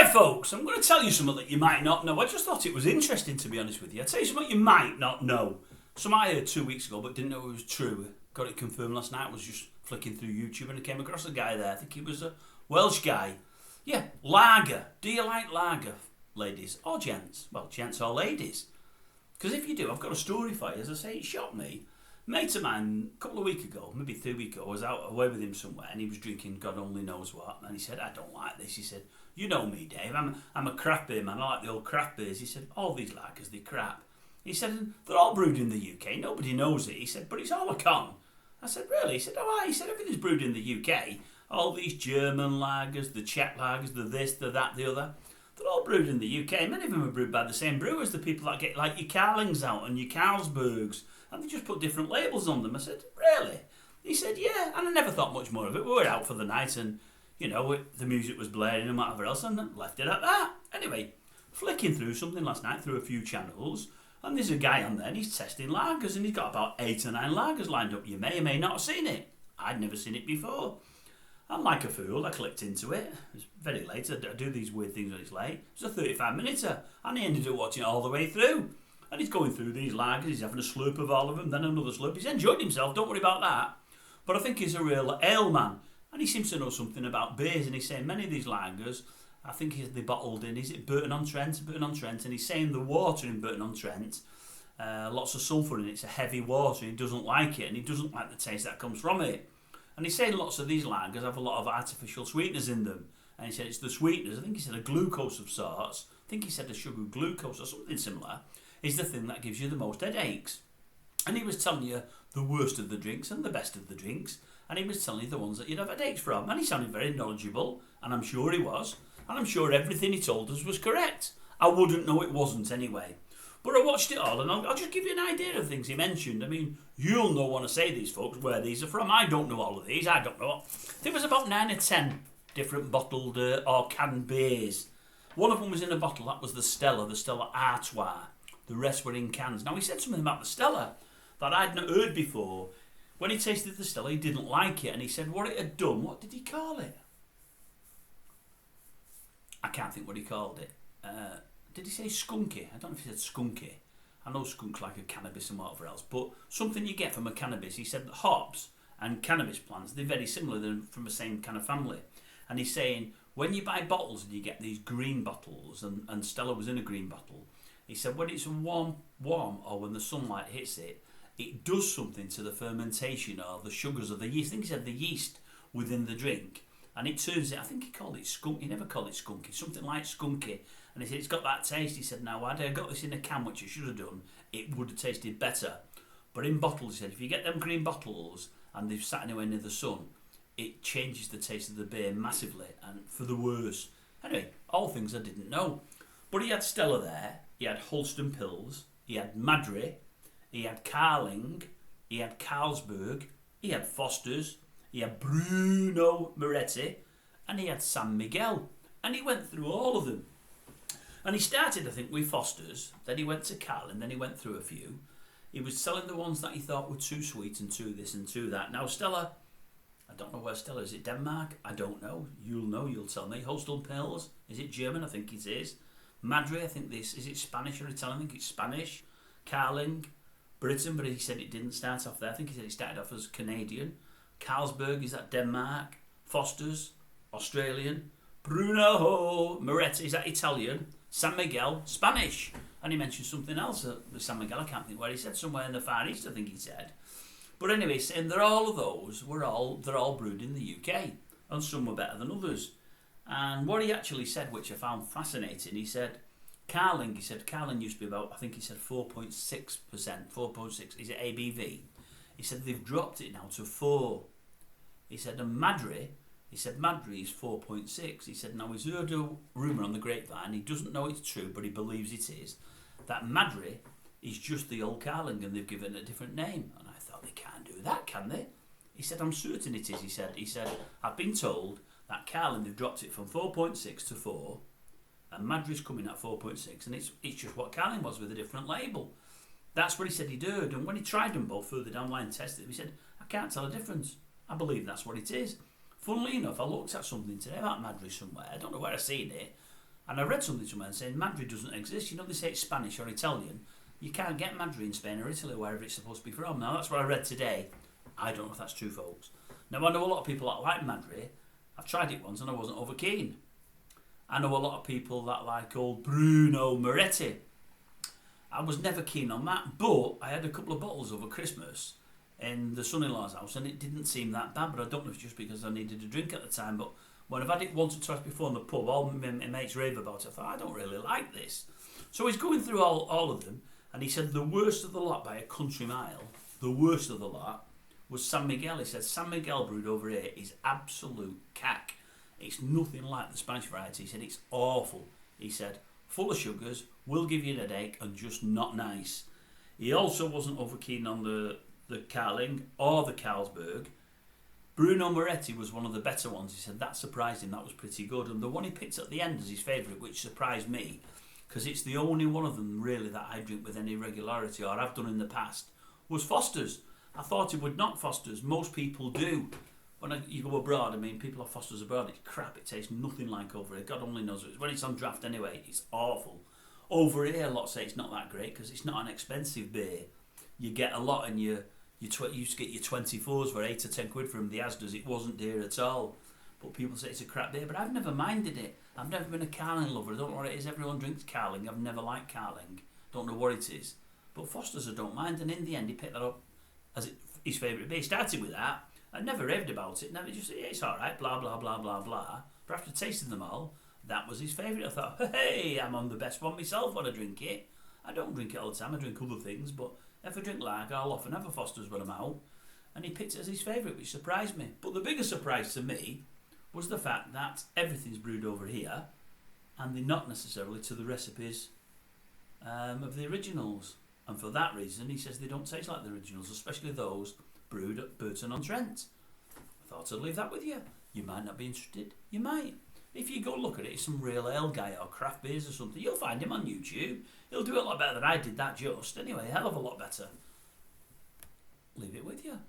Right, folks, I'm going to tell you something that you might not know. I just thought it was interesting, to be honest with you. I'll tell you something you might not know. Something I heard 2 weeks ago, but didn't know it was true. Got it confirmed last night. I was just flicking through YouTube and I came across a guy there. I think he was a Welsh guy. Yeah, lager. Do you like lager, ladies or gents? Well, gents or ladies. Because if you do, I've got a story for you. As I say, it shocked me. A mate of mine, a couple of weeks ago, maybe 3 weeks ago, I was out away with him somewhere and he was drinking God only knows what. And he said, I don't like this. He said, you know me, Dave. I'm a craft beer man. I like the old craft beers. He said, all these lagers, they're crap. He said, they're all brewed in the UK. Nobody knows it. He said, but it's all a con. I said, really? He said, oh, he said, everything's brewed in the UK. All these German lagers, the Czech lagers, the this, the that, the other. They're all brewed in the UK. Many of them are brewed by the same brewers, the people that get like your Carlings out and your Carlsbergs. And they just put different labels on them. I said, really? He said, yeah. And I never thought much more of it. We were out for the night and, you know, the music was blaring and whatever else and left it at that. Anyway, flicking through something last night, through a few channels, and there's a guy on there and he's testing lagers and he's got about 8 or 9 lagers lined up. You may or may not have seen it. I'd never seen it before. I'm like a fool, I clicked into it. It's very late, I do these weird things when it's late. It was a 35-minute and he ended up watching it all the way through. And he's going through these lagers, he's having a slurp of all of them, then another slurp. He's enjoyed himself, don't worry about that. But I think he's a real ale man. And he seems to know something about beers, and he's saying many of these lagers, I think they're bottled in, is it Burton-on-Trent? Burton-on-Trent, and he's saying the water in Burton-on-Trent, lots of sulphur in it, it's a heavy water, and he doesn't like it, and he doesn't like the taste that comes from it. And he's saying lots of these lagers have a lot of artificial sweeteners in them. And he said it's the sweeteners, I think he said a glucose of sorts, I think he said a sugar glucose or something similar, is the thing that gives you the most headaches. And he was telling you the worst of the drinks and the best of the drinks, and he was telling you the ones that you'd have headaches from. And he sounded very knowledgeable, and I'm sure he was, and I'm sure everything he told us was correct. I wouldn't know it wasn't anyway. But I watched it all, and I'll just give you an idea of things he mentioned. I mean, you'll know when I say these, folks, where these are from. I don't know all of these, I don't know. There was about 9 or 10 different bottled or canned beers. One of them was in a bottle, that was the Stella Artois. The rest were in cans. Now, he said something about the Stella that I'd not heard before. When he tasted the Stella, he didn't like it, and he said what it had done. What did he call it? I can't think what he called it. Did he say skunky? I don't know if he said skunky. I know skunk's like a cannabis and whatever else, but something you get from a cannabis. He said that hops and cannabis plants, they're very similar, they're from the same kind of family. And he's saying, when you buy bottles and you get these green bottles, and Stella was in a green bottle, he said when it's warm, or when the sunlight hits it, it does something to the fermentation or the sugars or the yeast. I think he said the yeast within the drink. And it turns it, I think he called it skunk. He never called it skunky, something like skunky. And he said, it's got that taste. He said, now, had I got this in a can, which I should have done, it would have tasted better. But in bottles, he said, if you get them green bottles and they've sat anywhere near the sun, it changes the taste of the beer massively and for the worse. Anyway, all things I didn't know. But he had Stella there, he had Holsten Pils, he had Madry, he had Carling, he had Carlsberg, he had Foster's, he had Bruno Moretti, and he had San Miguel. And he went through all of them. And he started, I think, with Foster's, then he went to Carling, then he went through a few. He was selling the ones that he thought were too sweet and too this and too that. Now, Stella, I don't know where Stella is. Is it Denmark? I don't know. You'll know, you'll tell me. Holsten Pils, is it German? I think it is. Madry, I think this, is it Spanish or Italian? I think it's Spanish. Carling, Britain, but he said it didn't start off there. I think he said it started off as Canadian. Carlsberg, is that Denmark? Foster's, Australian. Bruno Moretti, is that Italian? San Miguel, Spanish. And he mentioned something else with San Miguel, I can't think where he said, somewhere in the Far East, I think he said. But anyway, saying that all of those they're all brewed in the UK, and some were better than others. And what he actually said, which I found fascinating, he said Carling used to be about, I think he said 4.6%, 4.6, is it ABV? He said they've dropped it now to 4. He said, and Madry is 4.6. He said, now he's heard a rumour on the grapevine, he doesn't know it's true, but he believes it is, that Madry is just the old Carling and they've given it a different name. And I thought, they can't do that, can they? He said, I'm certain it is. He said, I've been told that Carling, they've dropped it from 4.6 to 4, and Madry's coming at 4.6, and it's just what Carling was with a different label. That's what he said he'd heard, and when he tried them both further down the line and tested them, he said, I can't tell a difference. I believe that's what it is. Funnily enough, I looked at something today about Madry somewhere. I don't know where I've seen it. And I read something somewhere saying Madrid doesn't exist. You know, they say it's Spanish or Italian. You can't get Madrid in Spain or Italy, wherever it's supposed to be from. Now, that's what I read today. I don't know if that's true, folks. Now, I know a lot of people that like Madrid. I've tried it once and I wasn't over keen. I know a lot of people that like old Bruno Moretti. I was never keen on that, but I had a couple of bottles over Christmas in the son-in-law's house and it didn't seem that bad, but I don't know if it's just because I needed a drink at the time, but when I've had it once or twice before in the pub, all my mates rave about it. I thought, I don't really like this. So he's going through all of them, and he said the worst of the lot by a country mile, the worst of the lot, was San Miguel. He said San Miguel brewed over here is absolute cack. It's nothing like the Spanish variety. He said it's awful. He said full of sugars, will give you an headache, and just not nice. He also wasn't over keen on the Carling or the Carlsberg. Bruno Moretti was one of the better ones. He said that surprised him. That was pretty good. And the one he picked at the end as his favourite, which surprised me, because it's the only one of them really that I drink with any regularity or have done in the past, was Foster's. I thought it would not Foster's. Most people do. When you go abroad, I mean, people have Foster's abroad. It's crap. It tastes nothing like over here. God only knows it. When it's on draft anyway, it's awful. Over here, a lot say it's not that great because it's not an expensive beer. You get a lot and you used to get your 24s for 8 or 10 quid from the Asda's. It wasn't dear at all. But people say it's a crap beer, but I've never minded it. I've never been a Carling lover. I don't know what it is. Everyone drinks Carling. I've never liked Carling. Don't know what it is. But Foster's I don't mind, and in the end he picked that up as his favourite beer. He started with that. I never raved about it. Never just, yeah, it's alright, blah, blah, blah, blah, blah. But after tasting them all, that was his favourite. I thought, hey, I'm on the best one myself when I drink it. I don't drink it all the time. I drink other things, but if I drink lager, I'll often have a Foster's when I'm out. And he picked it as his favourite, which surprised me. But the biggest surprise to me was the fact that everything's brewed over here, and they're not necessarily to the recipes of the originals. And for that reason, he says they don't taste like the originals, especially those brewed at Burton-on-Trent. I thought I'd leave that with you. You might not be interested. You might. If you go look at it, it's some real ale guy or craft beers or something. You'll find him on YouTube. He'll do it a lot better than I did that just. Anyway, a hell of a lot better. Leave it with you.